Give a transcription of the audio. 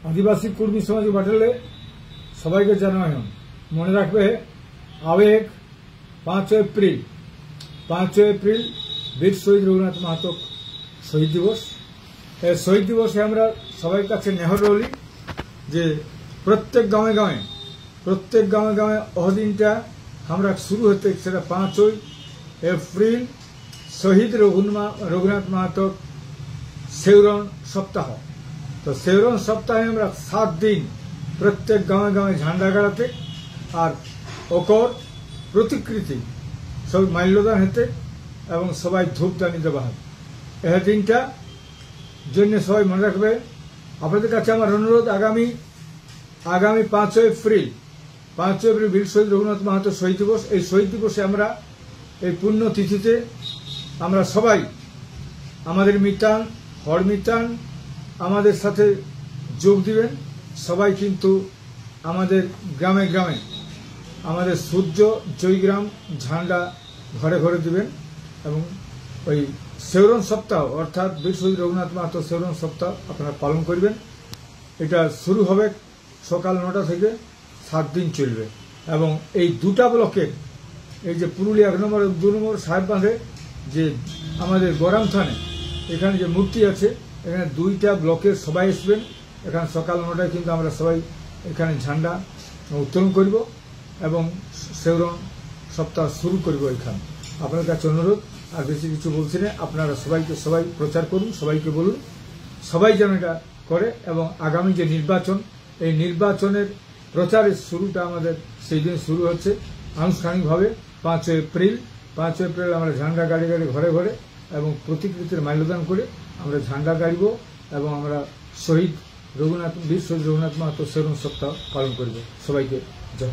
आदिवासी कुर्मी समाज बाटले सबाई के जानाई मन रखबे आवेग 5 एप्रिल वीर शहीद रघुनाथ महतो शहीद दिवस। शहीद दिवसे আমরা সবাই কাছে নেহর রইলি যে প্রত্যেক গাঁয়ে অহদিনটা আমরা শুরু হতে সেটা 5 এপ্রিল শহীদ রঘুনাথ महतो सेवरन सप्ताह। तो सेवरन सप्ताहे আমরা 7 दिन प्रत्येक गाँवे झंडा गाड़ाते और ओकर प्रतिकृति सब माल्यदान हेते एवं सबाई धूपदानी देवा है। यह दिनटा जन्य सबाई मन रखबे। आपनादेर काछे आमार अनुरोध आगामी 5 एप्रिल वीर शहीद रघुनाथ महतो शहीद दिवस। এই শহীদ দিবসে আমরা এই পুণ্য তিথিতে আমরা সবাই আমাদের মিতান হর মিতান আমাদের সাথে যোগ দিবেন। সবাই কিন্তু আমাদের গ্রামে গ্রামে আমাদের সূর্য জয়গ্রাম ঝান্ডা ঘরে ঘরে দিবেন এবং ওই সেवरन सप्ताह अर्थात वीर शहीद रघुनाथ महतो सेवरन सप्ताह আপনারা পালন করবেন। এটা শুরু হবে সকাল 9টা থেকে 7 दिन চলবে এবং এই দুটা ব্লকের এই যে পুরুলিয়া 1 নম্বর 2 নম্বর সাহেব বাঁধে যে আমাদের গরম থানে এখানে যে মূর্তি আছে এখানে দুইটা ব্লকের সবাই আসবেন। এখানে সকাল 9টায় কিন্তু আমরা সবাই এখানে ঝান্ডা উত্তোলন করব এবং সেवरन সপ্তাহ শুরু করব। এখানে আপনাদের কাছে অনুরোধ আর বেশি কিছু বলছি না, আপনারা সবাই প্রচার করুন, সবাইকে বলুন, সবাই যেন এটা করে এবং আগামী যে নির্বাচন এই নির্বাচনের প্রচারের শুরুটা আমাদের সেই দিন শুরু হচ্ছে আনুষ্ঠানিকভাবে 5 এপ্রিল আমরা ঝান্ডা গাড়ি ঘরে ঘরে এবং প্রতিকৃতির মাল্যদান করে আমরা ঝান্ডা গাড়িব এবং আমরা वीर शहीद रघुनाथ महतो सेवरन सप्ताह पालन करब। सबाइके जय।